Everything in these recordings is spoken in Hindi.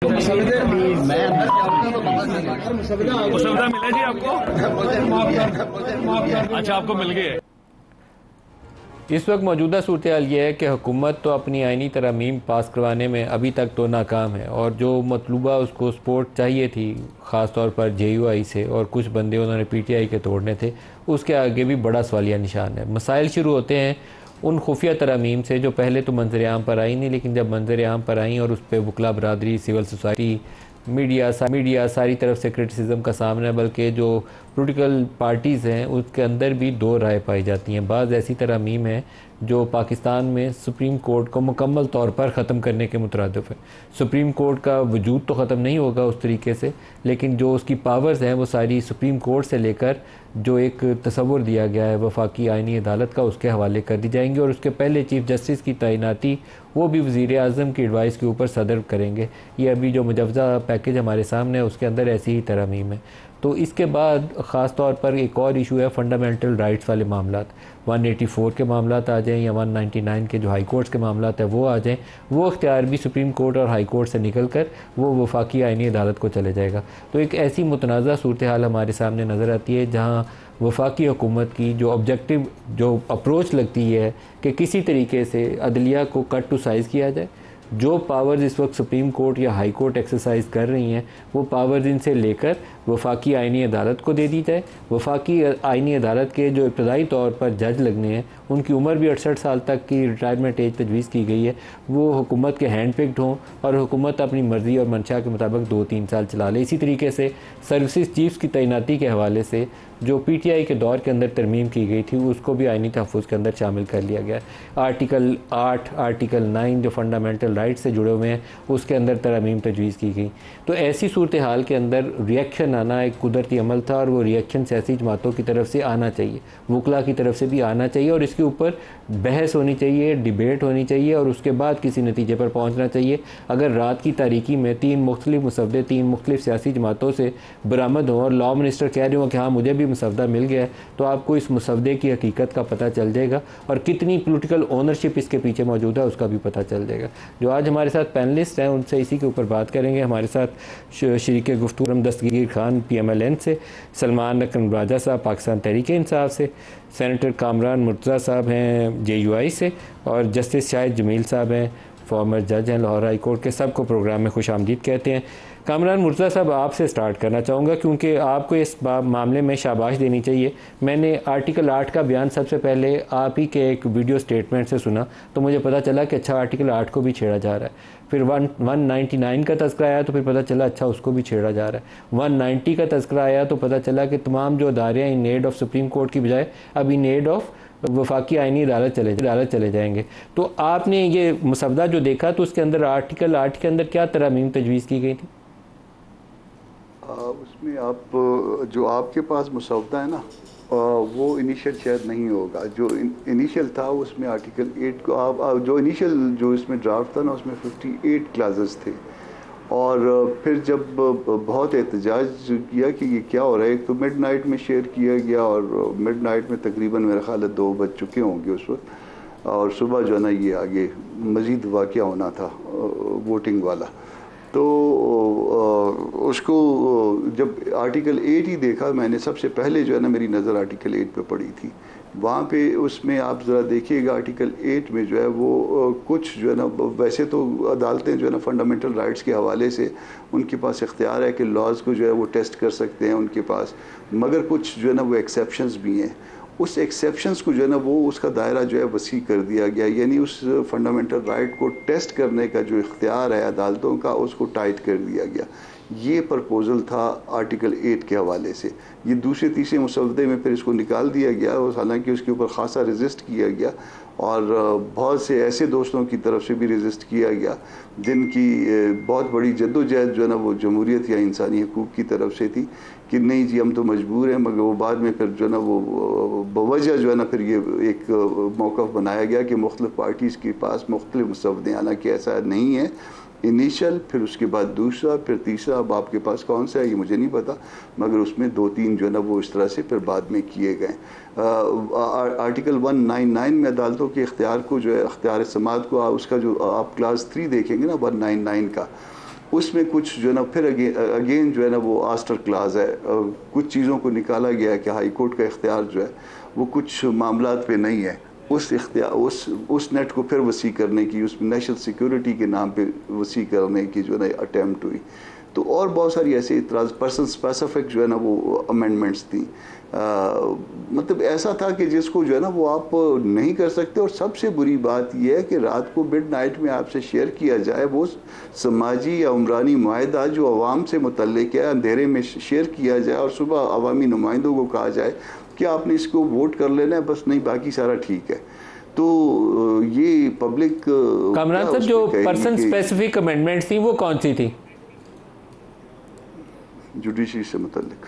मुसवदा मिला जी आपको? अच्छा, आपको मिल गए। इस वक्त मौजूदा सूरत हाल ये है कि हुकूमत तो अपनी आइनी तरमीम पास करवाने में अभी तक तो नाकाम है, और जो मतलूबा उसको सपोर्ट चाहिए थी ख़ास तौर पर JUI से, और कुछ बंदे उन्होंने PTI के तोड़ने थे, उसके आगे भी बड़ा सवालिया निशान है। मसाइल शुरू होते हैं उन खुफिया तरमीम से जो पहले तो मंजर आम पर आई नहीं, लेकिन जब मंजर आम पर आई और उस पर वकला बरदरी, सिविल सोसाइटी, मीडिया सारी तरफ से क्रिटिसिज्म का सामना है। बल्कि जो पॉलिटिकल पार्टीज़ हैं उसके अंदर भी दो राय पाई जाती हैं। बाज़ ऐसी तरमीम है जो पाकिस्तान में सुप्रीम कोर्ट को मुकम्मल तौर पर ख़त्म करने के मुतरादिफ है। सुप्रीम कोर्ट का वजूद तो ख़त्म नहीं होगा उस तरीके से, लेकिन जो उसकी पावर्स हैं वो सारी सुप्रीम कोर्ट से लेकर जो एक तस्वुर दिया गया है वफाकी आइनी अदालत का, उसके हवाले कर दी जाएंगी। और उसके पहले चीफ़ जस्टिस की तैनाती वो भी वज़ीर आज़म की एडवाइस के ऊपर सदर करेंगे। ये अभी जो मुजव्ज़ा पैकेज हमारे सामने है उसके अंदर ऐसी ही तरमीम है। तो इसके बाद ख़ास तौर पर एक और इशू है फंडामेंटल राइट्स वाले मामलात। 184 के मामलात आ जाएँ या 199 के जो हाई कोर्ट्स के मामलात है वो आ जाएँ, वो इख्तियार भी सुप्रीम कोर्ट और हाई कोर्ट से निकल कर वो वफाकी आइनी अदालत को चले जाएगा। तो एक ऐसी मुतनाज़ा सूरत हाल हमारे सामने नज़र आती है जहाँ वफाकी हुकूमत की जो ऑब्जेक्टिव जो अप्रोच लगती है कि किसी तरीके से अदलिया को कट टू साइज़ किया जाए। जो पावर्स इस वक्त सुप्रीम कोर्ट या हाई कोर्ट एक्सरसाइज कर रही हैं वो पावर्स इनसे लेकर वफाकी आइनी अदालत को दे दी जाए। वफाकी आइनी अदालत के जो इब्तदाई तौर पर जज लगने हैं उनकी उम्र भी 68 साल तक की रिटायरमेंट एज तजवीज़ की गई है, वो हुकूमत के हैंड पिक्ड हों और हुकूमत अपनी मर्ज़ी और मंशा के मुताबिक 2-3 साल चला ले। इसी तरीके से सर्विसेज चीफ्स की तैनाती के हवाले से जो PTI के दौर के अंदर तरमीम की गई थी उसको भी आइनी तहफ़्फ़ुज़ के अंदर शामिल कर लिया गया। आर्टिकल 8, आर्टिकल 9 जो फंडामेंटल राइट से जुड़े हुए हैं उसके अंदर तरमीम तजवीज़ की गई। तो ऐसी सूरत हाल के अंदर रिएक्शन आना एक कुदरती अमल था, और वो रिएक्शन सियासी जमातों की तरफ से आना चाहिए, वकला की तरफ से भी आना चाहिए, और इसके ऊपर बहस होनी चाहिए, डिबेट होनी चाहिए, और उसके बाद किसी नतीजे पर पहुँचना चाहिए। अगर रात की तारीकी में 3 मुख्तलिफ मुसवदे 3 मुख्तलिफ सियासी जमातों से बरामद हों और लॉ मिनिस्टर कह रहे हो कि हाँ मुझे भी मुसवदा मिल गया है, तो आपको इस मुसवदे की हकीकत का पता चल जाएगा और कितनी पॉलिटिकल ओनरशिप इसके पीछे मौजूद है उसका भी पता चल जाएगा। जो आज हमारे साथ पैनलिस्ट हैं उनसे इसी के ऊपर बात करेंगे। हमारे साथ शरीक गुफ्तगू दस्तगीर खान PMLN से, सलमान अकरम राजा साहब पाकिस्तान तहरीक इंसाफ से, सेनेटर कामरान मुर्तज़ा साहब हैं JUI से, और जस्टिस शाहिद जमील साहब हैं फॉर्मर जज हैं लाहौर हाई कोर्ट के। सबको प्रोग्राम में खुश आमदीद कहते हैं। कामरान मुर्तज़ा साहब आपसे स्टार्ट करना चाहूँगा क्योंकि आपको इस मामले में शाबाश देनी चाहिए। मैंने आर्टिकल 8 का बयान सबसे पहले आप ही के एक वीडियो स्टेटमेंट से सुना तो मुझे पता चला कि अच्छा आर्टिकल 8 को भी छेड़ा जा रहा है। फिर 199 का तस्करा आया तो फिर पता चला अच्छा उसको भी छेड़ा जा रहा है। 190 का तस्करा आया तो पता चला कि तमाम जो अदारे हैं in need of supreme court की बजाय अब इन नीड ऑफ वफाकी आइनी अदालत चले जाएंगे। तो आपने ये मुसवदा जो देखा तो उसके अंदर आर्टिकल 8 के अंदर क्या तरमीम तजवीज़ की गई थी? उसमें आप जो आपके पास मुसवदा है ना वो इनिशियल शायद नहीं होगा। जो इनिशियल था उसमें आर्टिकल 8 को आप जो इनिशियल जो इसमें ड्राफ्ट था ना उसमें 58 क्लासेस थे, और फिर जब बहुत एहतजाज किया कि ये क्या हो रहा है, एक तो मिडनाइट में शेयर किया गया और मिडनाइट में तकरीबन मेरा ख्याल है 2 बज चुके होंगे उस वक्त, और सुबह जो है ना ये आगे मज़ीद वाक़या होना था वोटिंग वाला। तो उसको जब आर्टिकल 8 ही देखा मैंने, सबसे पहले जो है ना मेरी नज़र आर्टिकल 8 पे पड़ी थी। वहाँ पे उसमें आप ज़रा देखिएगा आर्टिकल 8 में जो है वो कुछ जो है ना, वैसे तो अदालतें जो है ना फंडामेंटल राइट्स के हवाले से उनके पास इख्तियार है कि लॉज को जो है वो टेस्ट कर सकते हैं उनके पास, मगर कुछ जो है ना वो एक्सेप्शंस भी हैं। उस एक्सेप्शंस को जो है ना वो उसका दायरा जो है वसी कर दिया गया, यानी उस फंडामेंटल राइट को टेस्ट करने का जो इख्तियार है अदालतों का उसको टाइट कर दिया गया। ये प्रपोज़ल था आर्टिकल 8 के हवाले से। ये दूसरे तीसरे मुसवदे में फिर इसको निकाल दिया गया, और हालांकि उसके ऊपर ख़ासा रेजिस्ट किया गया और बहुत से ऐसे दोस्तों की तरफ से भी रेजिस्ट किया गया जिनकी बहुत बड़ी जद्दोजहद जो है ना वो जमहूरियत या इंसानी हकूक़ की तरफ से थी कि नहीं जी हम तो मजबूर हैं, मगर वो बाद में फिर जो है ना वो बवजह जो है ना फिर ये एक मौक़िफ़ बनाया गया कि मुख्तलिफ़ पार्टीज़ के पास मुख्तलिफ़ मुसवदे, हालांकि ऐसा नहीं है। इनिशियल, फिर उसके बाद दूसरा, फिर तीसरा, अब आपके पास कौन सा है ये मुझे नहीं पता, मगर उसमें 2-3 जो है ना वो इस तरह से फिर बाद में किए गए। आर्टिकल 199 में अदालतों के इख्तियार को जो है इख्तियार समात को उसका जो आप क्लास 3 देखेंगे ना 199 का, उसमें कुछ जो है ना फिर अगेन जो है ना वो आस्टर क्लाज है, कुछ चीज़ों को निकाला गया है कि हाई कोर्ट का इख्तियार जो है वो कुछ मामलात पे नहीं है। उस इख्तियार उस नेट को फिर वसी करने की, उस नेशनल सिक्योरिटी के नाम पे वसी करने की जो है ना अटैम्प्ट हुई। तो और बहुत सारी ऐसे इतराज़ पर्सन स्पेसिफिक जो है ना वो अमेंडमेंट्स थी। मतलब ऐसा था कि जिसको जो है ना वो आप नहीं कर सकते। और सबसे बुरी बात यह है कि रात को मिडनाइट में आपसे शेयर किया जाए वो समाजी या उमरानी मुआहदा जो अवाम से मुतल्लिक है, अंधेरे में शेयर किया जाए और सुबह अवामी नुमाइंदों को कहा जाए कि आपने इसको वोट कर लेना है, बस नहीं बाकी सारा ठीक है। तो ये पब्लिक कामरान साहब, जो पर्सन स्पेसिफिक अमेंडमेंट्स थी वो कौन सी थी? जुडिशरी से मुतल्लिक,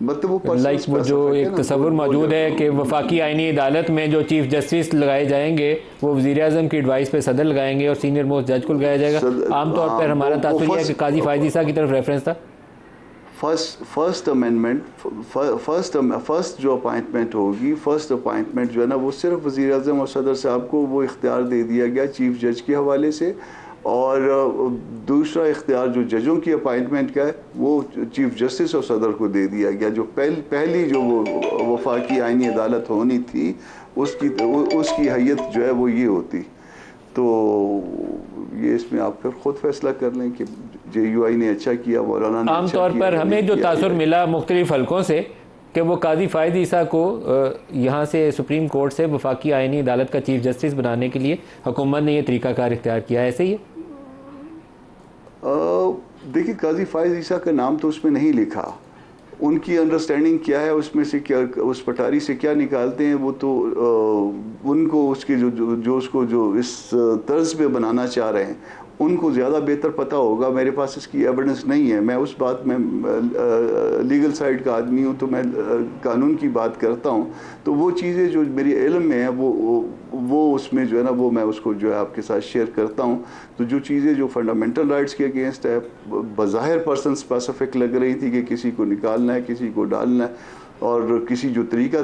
मतलब वो लाइक वो जो एक तस्वुर मौजूद है कि वफाकी आईनी अदालत में जो चीफ जस्टिस लगाए जाएंगे वो वज़ीर आज़म की एडवाइस पे सदर लगाएंगे और सीनियर मोस्ट जज को लगाया जाएगा। आमतौर पर हमारा तासुर यह है कि काजी फायद ईसा की तरफ रेफरेंस था। फर्स्ट अमेंडमेंट, फर्स्ट जो अपॉइंटमेंट होगी, फर्स्ट अपॉइंटमेंट जो है ना वो सिर्फ वज़ीर आज़म और सदर साहब को वो इख्तियार दे दिया गया चीफ जज के हवाले से। और दूसरा इख्तियार जो जजों की अपॉइंटमेंट का है वो चीफ जस्टिस और सदर को दे दिया गया। जो पहली जो वो वफाकी आईनी अदालत होनी थी उसकी हैयत जो है वो ये होती। तो ये इसमें आप फिर खुद फैसला कर लें कि JUI ने अच्छा किया, मौलाना ने आमतौर पर हमें जो तासुर मिला मुख्तलिफ हलकों से कि वो काजी फायद ईसा को यहाँ से सुप्रीम कोर्ट से वफाकी आईनी अदालत का चीफ जस्टिस बनाने के लिए हुकूमत ने यह तरीकाकार इख्तियार किया, ऐसे ही है? देखिए, काजी फायद ईसा का नाम तो उसमें नहीं लिखा। उनकी अंडरस्टैंडिंग क्या है उसमें से, क्या उस पटारी से क्या निकालते हैं वो तो उनको उसके जो उसको जो इस तर्ज पे बनाना चाह रहे हैं उनको ज़्यादा बेहतर पता होगा। मेरे पास इसकी एविडेंस नहीं है। मैं उस बात में लीगल साइड का आदमी हूँ तो मैं कानून की बात करता हूँ। तो वो चीज़ें जो मेरी इल्म में है वो उसमें जो है ना वो मैं उसको जो है आपके साथ शेयर करता हूँ। तो जो चीज़ें जो फंडामेंटल राइट्स के अगेंस्ट है, बज़ाहिर पर्सन स्पेसिफिक लग रही थी कि किसी को निकालना है, किसी को डालना है, और किसी जो तरीका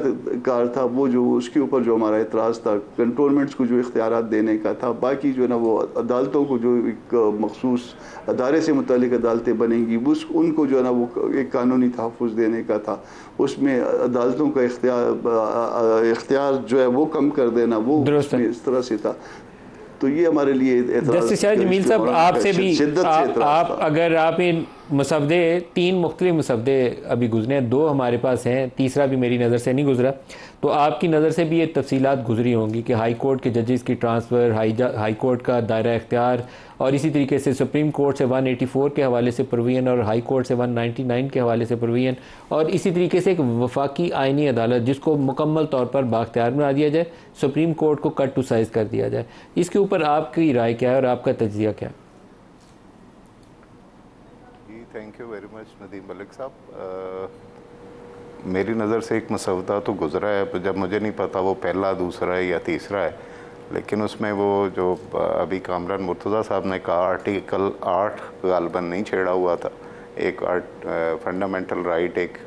कार था वो जो उसके ऊपर जो हमारा एतराज़ था, कंट्रोलमेंट्स को जो इख्तियारात देने का था, बाकी जो है ना वो अदालतों को जो एक मखसूस अदारे से मुतालिक अदालतें बनेंगी उनको जो है ना वो एक कानूनी तहफ़्फ़ुज़ देने का था। उसमें अदालतों का इख्तियार जो है वो कम कर देना, वो उसमें इस तरह से था। तो ये हमारे लिए जस्टिस जमील साहब, आपसे भी आप अगर आप इन मसवदे 3 मुख्तलिफ मसवदे अभी गुजरे, 2 हमारे पास हैं, तीसरा भी मेरी नज़र से नहीं गुजरा, तो आपकी नज़र से भी ये तफसीलात गुजरी होंगी कि हाई कोर्ट के जजेस की ट्रांसफ़र, हाई कोर्ट का दायरा इख्तियार, और इसी तरीके से सुप्रीम कोर्ट से 184 के हवाले से प्रोविजन और हाई कोर्ट से 199 के हवाले से प्रोविजन, और इसी तरीके से एक वफाकी आईनी अदालत जिसको मुकम्मल तौर पर बाख्तियार बना दिया जाए, सुप्रीम कोर्ट को कट टू साइज़ कर दिया जाए। इसके ऊपर आपकी राय क्या है और आपका तज्जिया क्या है? जी, thank you very much Nadeem Malik Sahab. मेरी नज़र से एक मसवदा तो गुजरा है, जब मुझे नहीं पता वो पहला, दूसरा है या तीसरा है, लेकिन उसमें वो जो अभी कामरान मुर्तज़ा साहब ने कहा आर्टिकल 8 गालबन नहीं छेड़ा हुआ था, एक फंडामेंटल राइट एक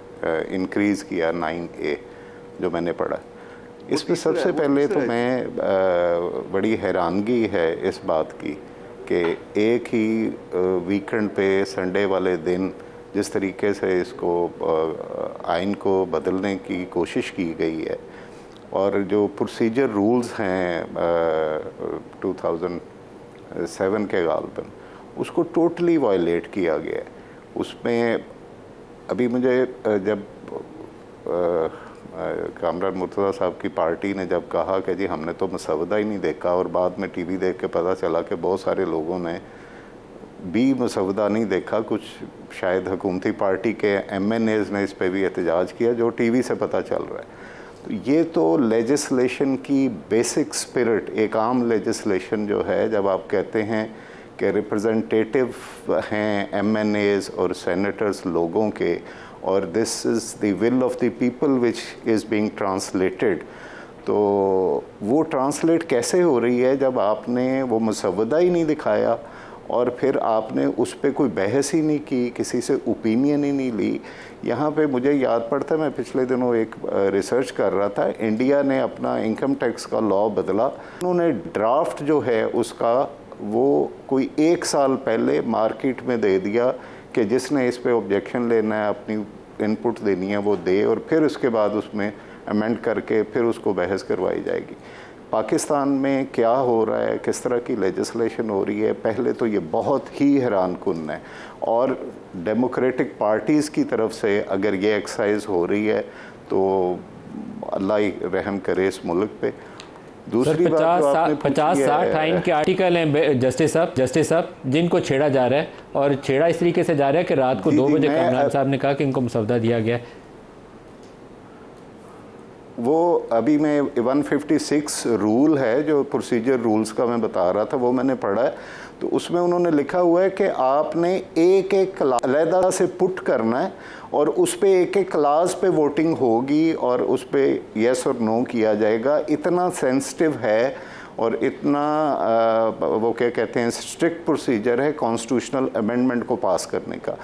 इंक्रीज़ किया 9A जो मैंने पढ़ा। इसमें सबसे पहले तो मैं बड़ी हैरानगी है इस बात की कि एक ही वीकेंड पे संडे वाले दिन जिस तरीके से इसको आइन को बदलने की कोशिश की गई है, और जो प्रोसीजर रूल्स हैं 2007 के गालबन, उसको टोटली वायलेट किया गया है। उसमें अभी मुझे जब कामरान मुर्तज़ा साहब की पार्टी ने जब कहा कि जी हमने तो मसवदा ही नहीं देखा, और बाद में टीवी देख के पता चला कि बहुत सारे लोगों ने भी मसवदा नहीं देखा, कुछ शायद हुकूमती पार्टी के MNAs ने इस पर भी एहतजाज किया, जो टीवी से पता चल रहा है। तो ये तो लेजिस्लेशन की बेसिक स्पिरिट, एक आम लेजिस्लेशन जो है, जब आप कहते हैं कि रिप्रेजेंटेटिव हैं MNAs और सेनेटर्स लोगों के, और this is the will of the people which is being translated, तो वो ट्रांसलेट कैसे हो रही है जब आपने वो मसवदा ही नहीं दिखाया और फिर आपने उस पर कोई बहस ही नहीं की, किसी से ओपिनियन ही नहीं ली। यहाँ पे मुझे याद पड़ता है, मैं पिछले दिनों एक रिसर्च कर रहा था, इंडिया ने अपना इनकम टैक्स का लॉ बदला, उन्होंने ड्राफ्ट जो है उसका वो कोई 1 साल पहले मार्केट में दे दिया कि जिसने इस पे ऑब्जेक्शन लेना है, अपनी इनपुट देनी है वो दे, और फिर उसके बाद उसमें अमेंड करके फिर उसको बहस करवाई जाएगी। पाकिस्तान में क्या हो रहा है, किस तरह की लेजिस्लेशन हो रही है, पहले तो ये बहुत ही हैरान कुन है। और डेमोक्रेटिक पार्टीज़ की तरफ से अगर ये एक्सरसाइज हो रही है तो अल्लाह ही रहम करे इस मुल्क पे। दूसरी बात जो आपने 50-60 आइन के आर्टिकल हैं जस्टिस साहब जिनको छेड़ा जा रहा है, और छेड़ा इस तरीके से जा रहा है कि रात को 2 बजे कामरान साहब ने कहा कि इनको मसौदा दिया गया है। वो अभी मैं 156 रूल है जो प्रोसीजर रूल्स का मैं बता रहा था, वो मैंने पढ़ा है। तो उसमें उन्होंने लिखा हुआ है कि आपने एक अलहदा से पुट करना है और उस पर एक क्लास पे वोटिंग होगी और उस पर येस और नो किया जाएगा। इतना सेंसिटिव है और इतना वो क्या कहते हैं स्ट्रिक्ट प्रोसीजर है कॉन्स्टिट्यूशनल अमेंडमेंट को पास करने का।